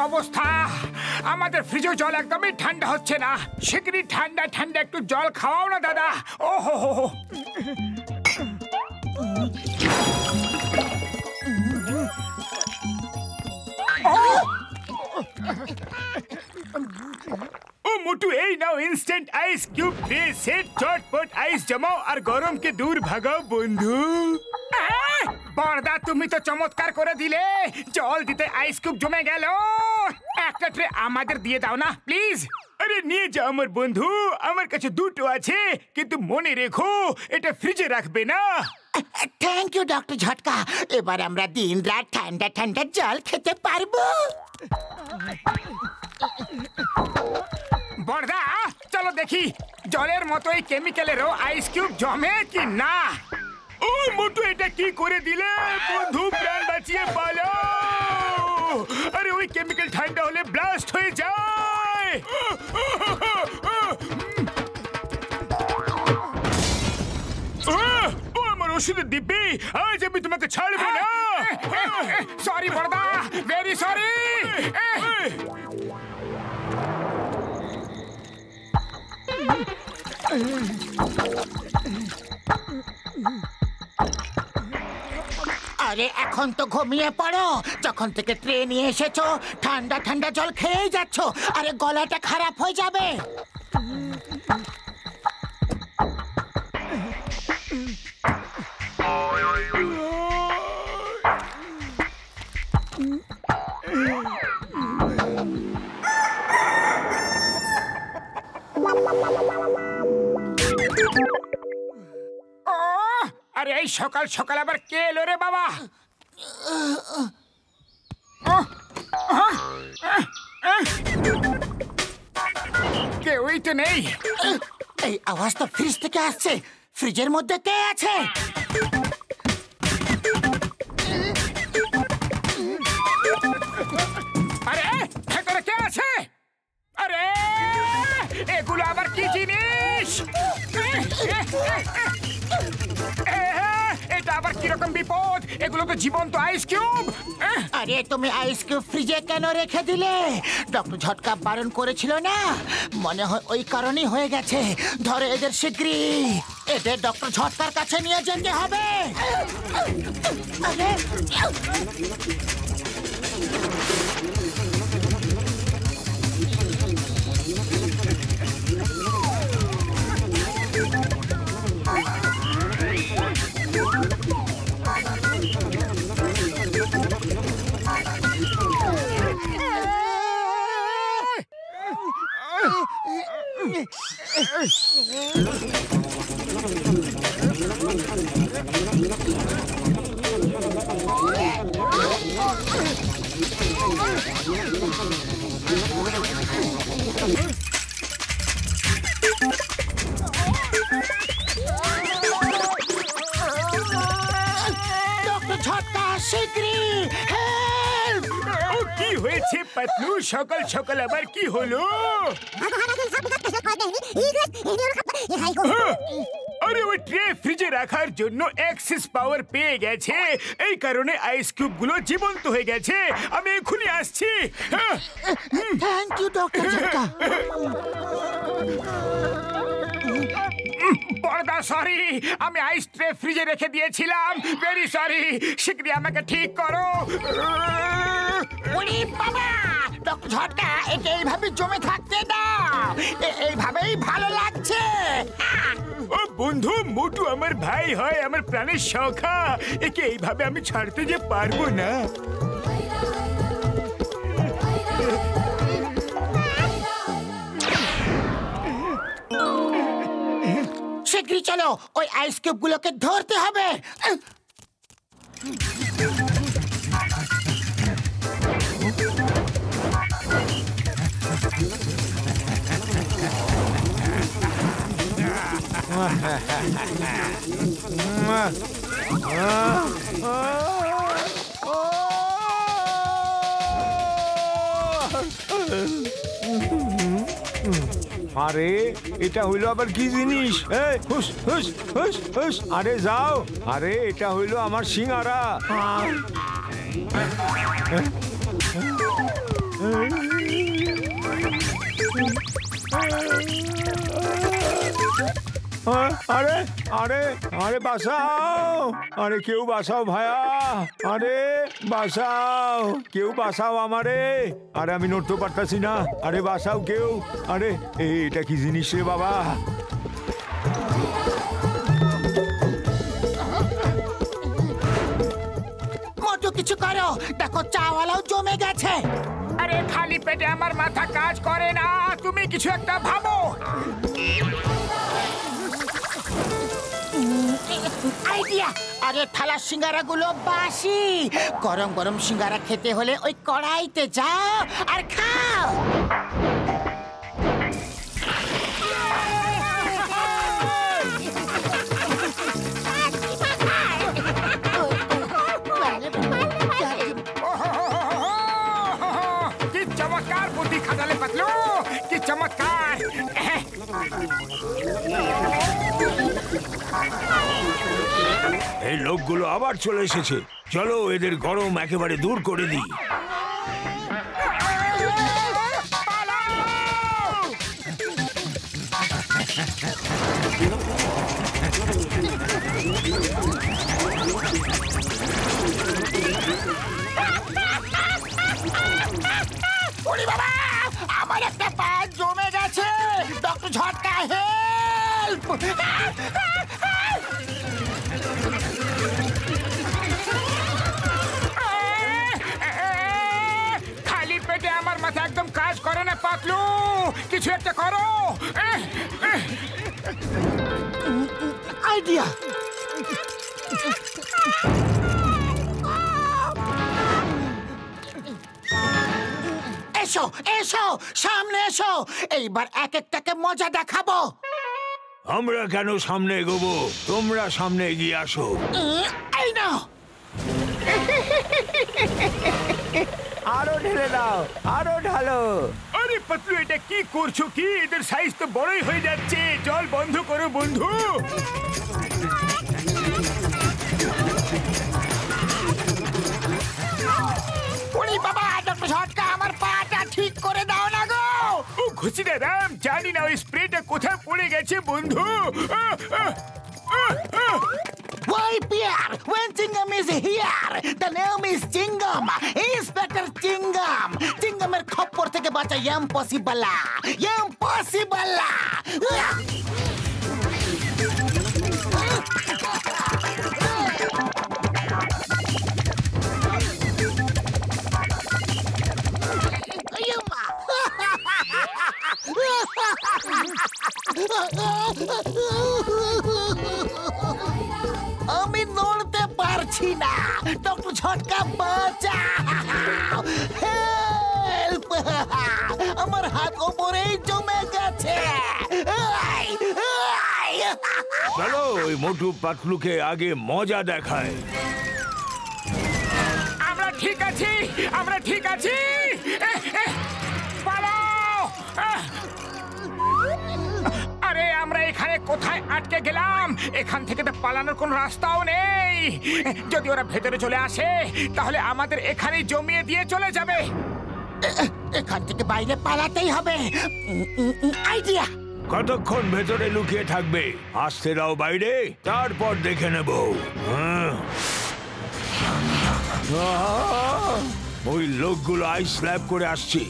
অবস্থা। আমাদের ফ্রিজে জল একদমই ঠান্ডা হচ্ছে না। শিগগিরই ঠান্ডা ঠান্ডা একটু জল খাওয়াও না দাদা। ও হো হো। ও মোটু, এই নাও instant ice cube tray set. চটপট আইস জমাও আর গরমকে দূর ভাগাও বন্ধু। বড়দা, তুমি তো চমৎকার করে দিলে। জল দিতে আইস কিউব জমে গেল। একটা ট্রে আমাদের দিয়ে দাও না প্লিজ। আরে নিয়ে যাও আমার বন্ধু, আমার কাছে দুটো আছে, কিন্তু মনে রেখো এটা ফ্রিজে রাখবে না। থ্যাংক ইউ ডক্টর ঝটকা। এবার আমরা দিন রাত ঠান্ডা ঠান্ডা জল খেতে পারবো। বড়দা, চলো দেখি জলের মতোই কেমিক্যালেরও আইস কিউব জমে কি না। ও মোটু, এটা কি করে দিলে বন্ধু? প্রাণ বাঁচিয়ে পালো। আরে ওই কেমিক্যাল ঠান্ডা হলে ব্লাস্ট হয়ে যায়। ও আমার ওষুধের দিব্যি, আজ আমি তোমাকে ছাড়বো না। সরি বড়দা, ভেরি সরি। আরে এখন তো ঘুমিয়ে পড়ো। যখন থেকে ট্রে নিয়ে এসেছো ঠান্ডা ঠান্ডা জল খেয়েই যাচ্ছ। আরে গলাটা খারাপ হয়ে যাবে। আরে এই সকাল সকাল আবার কে এলো রে বাবা? কেউই তো নেই। এই আওয়াজ তো ফ্রিজ থেকে আসছে। ফ্রিজের মধ্যে কে আছে? আরে ভেতরে কে আছে? আরে এগুলো আবার কি জিনিস? এটা আবার কিরকম বিপদ? এগুলো তো জীবন্ত আইস কিউব। আরে তুমি আইস কিউব ফ্রিজে কেন রেখে দিলে? ডক্টর ঝটকা বারণ করেছিল না? মনে হয় ওই কারণেই হয়ে গেছে। ধরে এদের শিগগিরই। এদের ডক্টর ঝটকার কাছে নিয়ে যেতে হবে। আরে কি হয়েছে পাতলু? সকাল সকাল আবার কি হলো? আরে ওই ট্রে ফ্রিজে রাখার জন্য এক্সেস পাওয়ার পেয়ে গেছে। এই কারণে আইস কিউব গুলো জীবন্ত হয়ে গেছে। আমি এখনই আসছি। থ্যাংক ইউ ডক্টর ঝটকা। বড়দা সরি, আমি আইস ট্রে ফ্রিজে রেখে দিয়েছিলাম। Very sorry. শিগগিরই আমাকে ঠিক করো। ওরে বাবা, ডক্টর ঝটকা এটা এইভাবে জমে থাকতে দাও। এইভাবেই ভালো লাগছে। ও বন্ধু, মোটু আমার ভাই হয়, আমার প্রাণের সখা। একে এইভাবে আমি ছাড়তে যে পারবো না। শিগগিরই চলো, ওই আইস কিউব গুলোকে ধরতে হবে। আরে এটা হইলো আবার কি জিনিস? হুস হুস হুস হুস, আরে যাও। আরে এটা হইলো আমার সিঙ্গারা। আরে আরে আরে বাঁচাও, আরে কেউ বাঁচাও ভায়া, আরে বাঁচাও, কেউ বাঁচাও আমারে, আরে আমি নড়তে পারতাছি না, আরে বাঁচাও কেউ, আরে এটা কি জিনিস রে বাবা? মোটু কিছু করো, দেখো চাওয়ালাও জমে গেছে। আরে খালি পেটে আমার মাথা কাজ করে না, তুমি কিছু একটা ভাবো। আইডিয়া! আরে থালা সিঙ্গারা গুলো বাসি, গরম গরম সিঙ্গারা খেতে হলে ওই কড়াইতে যাও আর খাও। কি চমৎকার বুদ্ধি খাটালে পাতলু, কি চমৎকার। এই লোকগুলো আবার চলে এসেছে, চলো এদের গরম একেবারে দূর করে দিই। ওরে বাবা, আমার একটা পা জমে গেছে, ডক্টর ঝটকা হেল্প! খালি পেটে আমার মাথা একদম কাজ করে না পাতলু, কিছু একটা করো। আইডিয়া! এসো এসো, সামনে এসো, এইবার এক একটাকে মজা দেখাবো। আমরা কেন সামনে এগোবো, তোমরা সামনে এগিয়ে আসো। এই নাও। আরো ঢেলে দাও, আরো ঢালো। আরে পাতলু, এটা কি করছো কি? এদের সাইজ তো বড়ই হয়ে যাচ্ছে, জল বন্ধ করো বন্ধু। ওরে বাবা, ডক্টর ঝটকা আমার পাটা ঠিক করে দাও না গো। ও ঘুষিটা রাম, জানি না ওই স্প্রেটা কোথায় পড়ে গেছে বন্ধু। Why, Pierre? When Chingam is here, the name is Chingam. Inspector Chingam. Chingamer খপ্পর থেকে বাঁচা impossible. Impossible. আমি নড়তে পারছি না, ডক্টর ঝটকা বাঁচাও, হেল্প! আমার হাত ওপরেই জমে গেছে। চলো ওই মোটু পাতলুকে আগে মজা দেখায়। আমরা ঠিক আছি, আমরা ঠিক আছি। পালাও! আরে আমরা এখানে কোথায় আটকে গেলাম? এখান থেকে তো পালানোর কোনো রাস্তাও নেই। যদি ওরা ভেতরে চলে আসে তাহলে আমাদের এখানেই জমিয়ে দিয়ে চলে যাবে। এখান থেকে বাইরে পালাতেই হবে। আইডিয়া! কতক্ষণ ভেতরে লুকিয়ে থাকবে? আসতে দাও বাইরে, তারপর দেখে নেব। ওই লোকগুলো আইস স্ল্যাব করে আসছি,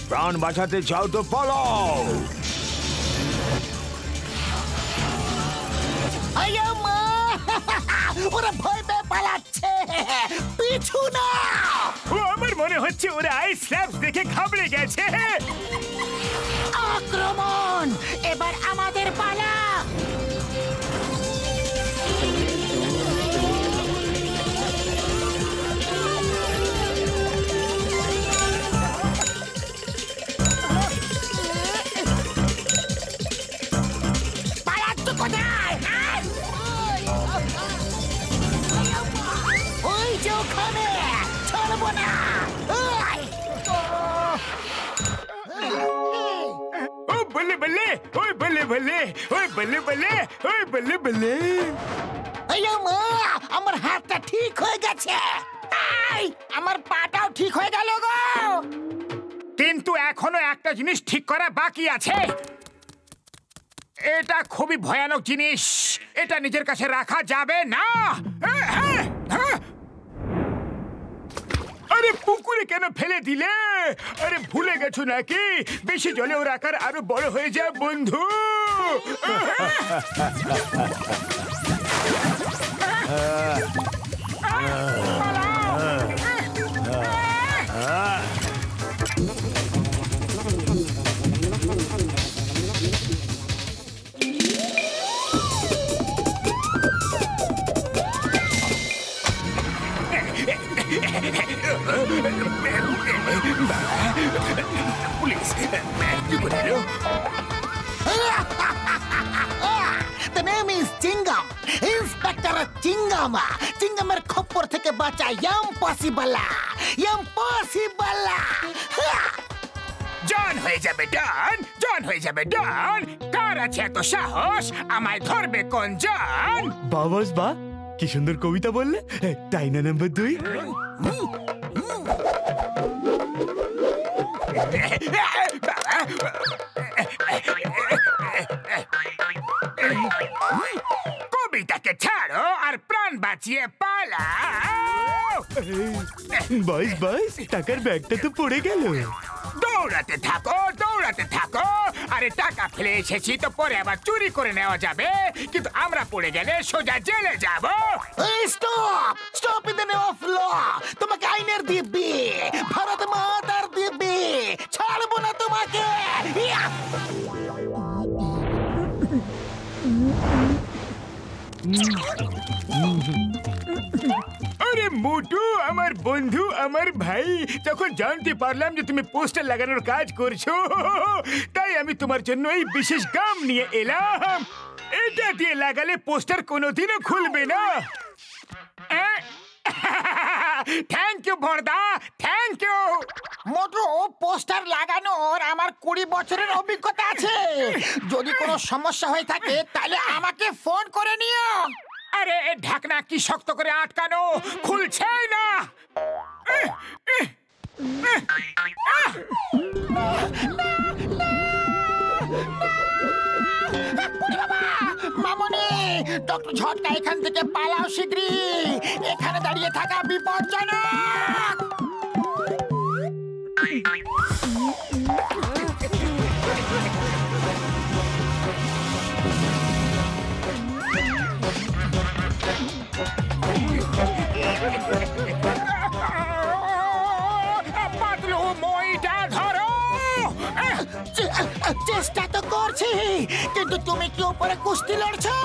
প্রাণ বাঁচাতে চাও তো পালাও। ওরা ভয় পেয়ে পালাচ্ছে, পিছু না। আমার মনে হচ্ছে ওরা আইস স্ল্যাব দেখে ঘাবড়ে গেছে। আক্রমণ! এবার আমাদের পালা। পালাচ্ছ কোথায়? ওই যে ওখানে, ছাড়বো না। ও বল্লে বল্লে, ওই বল্লে বল্লে, ওই বল্লে বল্লে, ওই বল্লে বল্লে। আমার হাতটা ঠিক হয়ে গেছে, আমার পাটাও ঠিক হয়ে গেল গো। কিন্তু এখনো একটা জিনিস ঠিক করা বাকি আছে। এটা খুবই ভয়ানক জিনিস, এটা নিজের কাছে রাখা যাবে না। আরে পুকুরে কেন ফেলে দিলে? আরে ভুলে গেছো নাকি বেশি জলে ওর আকার আরো বড় হয়ে যায় বন্ধু। পুলিশ কি করে এলো? The name is Chingam. Inspector Chingam. চিংগামের খপ্পর থেকে বাঁচা ইম্পসিবল। জন হয়ে যাবে ডন, জন হয়ে যাবে ডন। কার আছে এত সাহস আমায় ধরবে কোন জন? বাবাস বা কি সুন্দর কবিতা বললে, তাই না? নাম্বার 2 কবিতাকে ছাড়ো আর প্রাণ বাঁচিয়ে পালাও। বাইস টাকার ব্যাগটা তো পড়ে গেল। দৌড়াতে থাকো, দৌড়াতে থাকো। আরে টাকা ফেলে এসেছি তো পরে আবার চুরি করে নেওয়া যাবে, কিন্তু আমরা পড়ে গেলে সোজা জেলে যাব। Stop in the name of law. তোমাকে আইনের দিব্যি, ভারত মাতার দিব্যি, ছাড়বো না তোমাকে। আরে মোটু আমার বন্ধু, আমার ভাই, যখন জানতে পারলাম যে তুমি পোস্টার লাগানোর কাজ করছো, তাই আমি তোমার জন্য এই বিশেষ গাম নিয়ে এলাম। এটা দিয়ে লাগালে পোস্টার কোনোদিনও খুলবে না। থ্যাংক ইউ বড়দা, থ্যাংক ইউ। মোটু, পোস্টার লাগানোর আমার 20 বছরের অভিজ্ঞতা আছে। যদি কোনো সমস্যা হয়ে থাকে তাহলে আমাকে ফোন করে নিও। আরে ঢাকনা কি শক্ত করে আটকানো, খুলছে না। মামনি, ডক্টর ঝটকা এখান থেকে পালাও শিগগিরই। এখানে দাঁড়িয়ে থাকা বিপজ্জনক। পাতলু মইটা ধরো। চেষ্টা তো করছি, কিন্তু তুমি কি উপরে কুস্তি লড়ছো?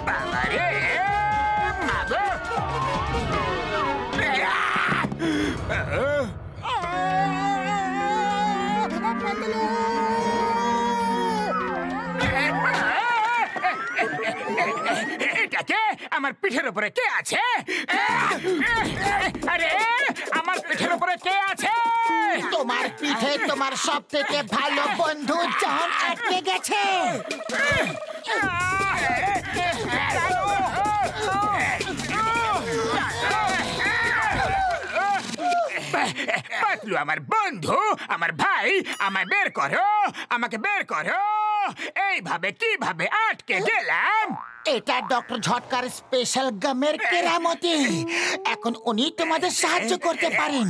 বাবারে মাগো। এটাকে আমার পিঠের উপরে কে আছে? আরে আমার পিঠের উপরে কে আছে? তোমার পিঠে তোমার সব থেকে ভালো বন্ধু জন আটকে গেছে। পাতলু আমার বন্ধু, আমার ভাই, আমায় বের করো, আমাকে বের করো। এইভাবে কিভাবে আটকে গেলাম? এটা ডক্টর ঝটকার স্পেশাল গামের কেরামতি। এখন উনি তোমাদের সাহায্য করতে পারেন।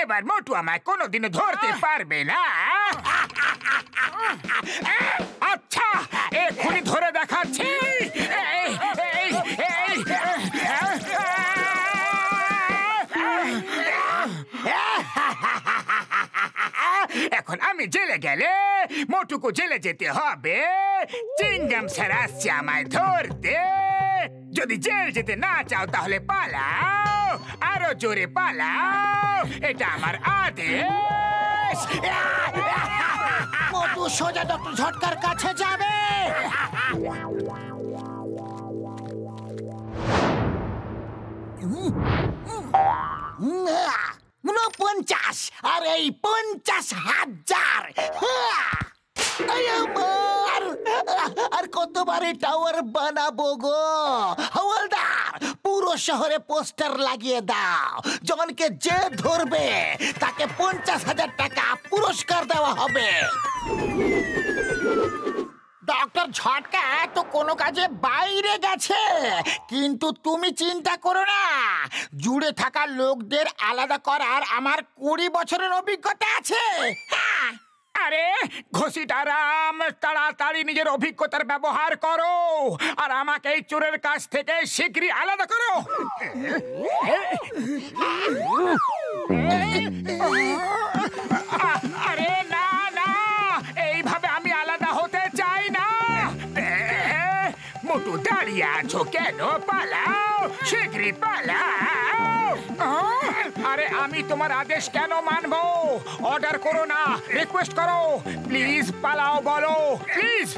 এবার মোটু আমায় কোনোদিনও ধরতে পারবে না। আচ্ছা, এক্ষুনি ধরে দেখাচ্ছি। এখন আমি জেলে গেলে মোটুকু জেলে যেতে হবে। চিংগাম স্যার আসছে আমায় ধরতে। যদি জেল যেতে না চাও তাহলে পালাও, আরো জোরে পালাও, এটা আমার আদেশ। মোটু সোজা ডক্টর ঝটকার কাছে যাবে। 49 আর এই 50,000। তরবারি টাওয়ার বানাবো গো। হাওলদার, পুরো শহরে পোস্টার লাগিয়ে দাও। জনকে যে ধরবে তাকে 50,000 টাকা পুরস্কার দেওয়া হবে। ডক্টর ঝটকা তো কোনো কাজে বাইরে গেছে, কিন্তু তুমি চিন্তা করো না, জুড়ে থাকা লোকদের আলাদা করার আমার 20 বছরের অভিজ্ঞতা আছে। হ্যাঁ। আরে ঘসিটারাম, তাড়াতাড়ি নিজের অভিজ্ঞতার ব্যবহার করো আর আমাকে এই চোরের কাছ থেকে শীঘ্রই আলাদা করো। আরে না না, এইভাবে আমি আলাদা হতে চাই না। মোটু দাঁড়িয়ে আছো কেন? পালাও, শীঘ্রই পালাও। আরে আমি তোমার আদেশ কেন মানবো? অর্ডার করো না, রিকোয়েস্ট করো। প্লিজ পালাও বলো, প্লিজ।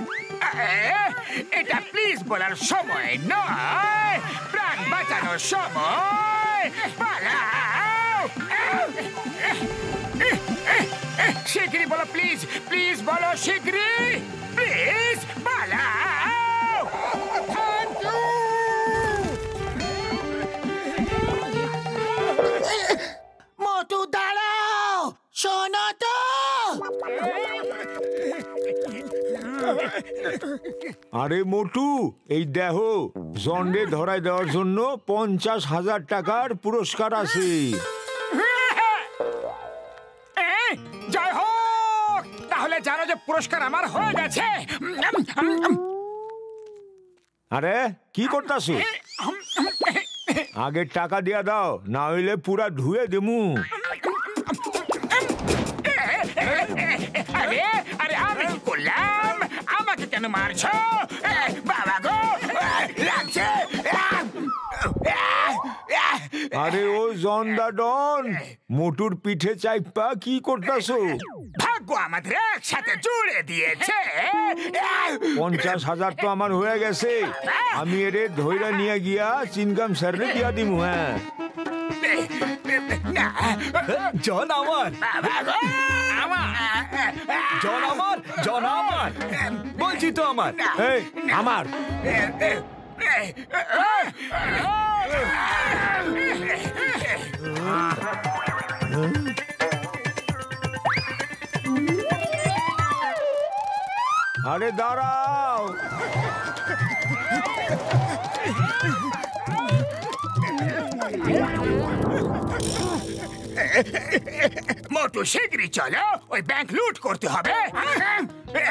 এটা প্লিজ বলার সময় নয়, প্রাণ বাঁচানোর সময়। পালাও, শীঘ্রই বলো, প্লিজ প্লিজ বলো, শীঘ্রই প্লিজ পালাও। Thank you. মোটু দাঁড়াও, শোনো তো। আরে মোটু, এই দেখো, জন্ডে ধরায় দেওয়ার জন্য 50,000 টাকার পুরস্কার আছে। জয় হোক। তাহলে জানো যে পুরস্কার আমার হয়ে গেছে। আরে কি করতাছো? আগে টাকা দিয়া দাও, না হইলে পুরা ধুয়ে দেমু। আরে আরে আমি কি করলাম? আমাকে কেন মারছো? বাবা গো, লাগছে। আরে ও জন্ডা ডন, মোটুর পিঠে চাইপা কি করতাছো? ভাগ্য আমাদের একসাথে জুড়ে দিয়েছে। 50,000 তো আমার হয়ে গেছে, আমি এরে ধইরা নিয়ে গিয়া চিনগাম স্যারে দিয়া দিমু। হ্যাঁ, জন আমার, জন আমার, জন আমার, বলছি তো আমার। এই আমার। আরে দাঁড়াও। মোটু শীঘ্রই চলো, ওই ব্যাংক লুট করতে হবে।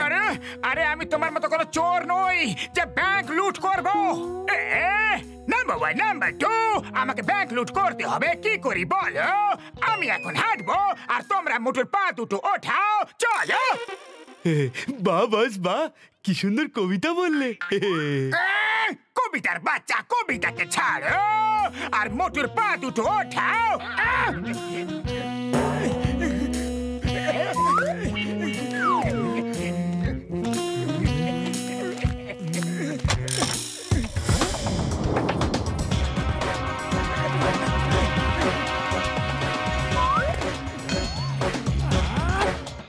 আরে আরে আমি তোমার মতো কোনো চোর নই যে ব্যাংক লুট করবো। নাম্বার 1, নাম্বার 2, আমাকে ব্যাংক লুট করতে হবে। কি করি বলো? আমি এখন হাঁটবো আর তোমরা মোটুর পা দুটো ওঠাও, চলো। বাহ বাস বাহ, কি সুন্দর কবিতা বললে। কবিতার বাচ্চা, কবিতাকে ছাড়ো আর মোটুর পা দুটো ওঠাও।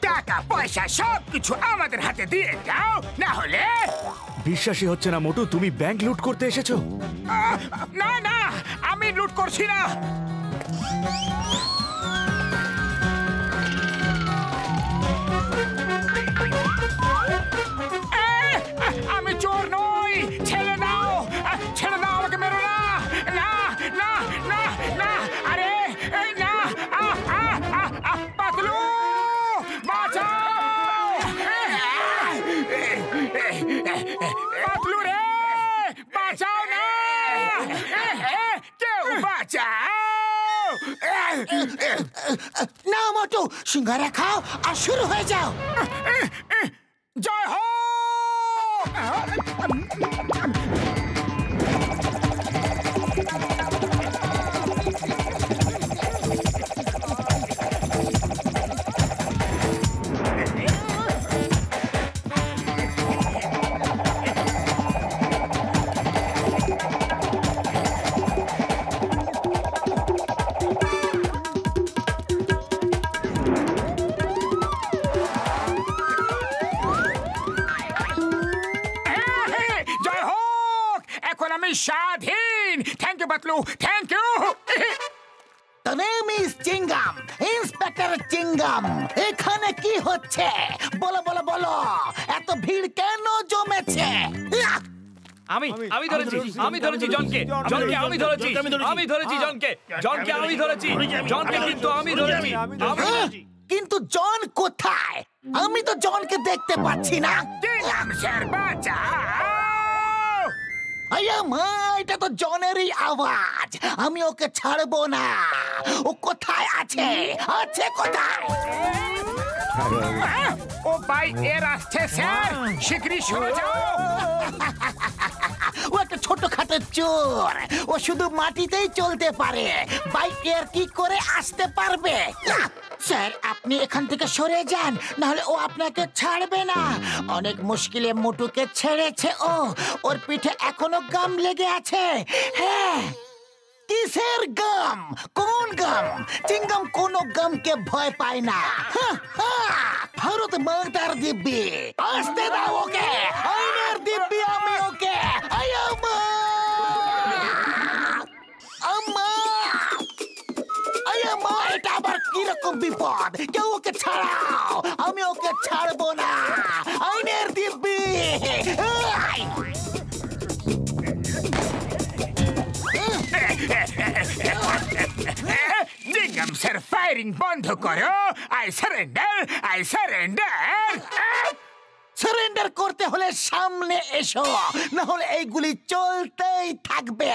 টাকা পয়সা সবকিছু আমাদের হাতে দিয়ে দাও, না হলে। বিশ্বাসই হচ্ছে না মোটু, তুমি ব্যাংক লুট করতে এসেছো। না না, আমি লুট করছি না। আমি চোর নই, ছেড়ে দাও, ছেড়ে দাও, আমাকে মেরো না। না না না না, আরে না, পাতলু বাঁচাও। পাতলু রে, বাঁচাও না, কেউ বাঁচাও। না মোটু, সিঙ্গারা খাও আর শুরু হয়ে যাও। জয় হোক। আমি স্বাধীন। Thank you Batlu, thank you. Miss Chingum, inspector Chingum, এখানে কি হচ্ছে? বলো বলো বলো, এত ভিড় কেন জমেছে? আমি ধরেছি জনকে আমি ধরেছি জনকে কিন্তু আমি ধরেছি। কিন্তু জন কোথায়? আমি তো জনকে দেখতে পাচ্ছি না। চিঙ্গাম স্যার বাঁচাও। আয়া মা, এটা তো জনেরই আওয়াজ। আমি ওকে ছাড়বো না। ও কোথায় আছে? আছে কোথায়? ও ভাই এর আসছে স্যার, শিগগিরই সরে যাও। ও একটা ছোটখাটো চোর। ও শুধু মাটিতেই চলতে পারে, বাইক এর কি করে আসতে পারবে? স্যার, আপনি এখান থেকে সরে যান, নাহলে ও আপনাকে ছাড়বে না। অনেক মুশকিলে মোটুকে ছেড়েছে ও। ওর পিঠে এখনো গাম লেগে আছে। হ্যাঁ, কিসের গাম? কোন গাম? চিঙ্গাম কোনো গামকে ভয় পায় না। ভারত মাতার দিব্যি, আসতে দাও ওকে। আইনের দিব্যি আমি ওকে। আম্মা, আম্মা, এটা আবার কিরকম বিপদ? কেউ ওকে ছাড়াও, আমি ওকে ছাড়বো না। আইনের দিব্যি। চিঙ্গাম স্যার, ফায়ারিং বন্ধ করো। I surrender, I surrender. Surrender করতে হলে সামনে এসো, না হলে এইগুলি চলতেই থাকবে।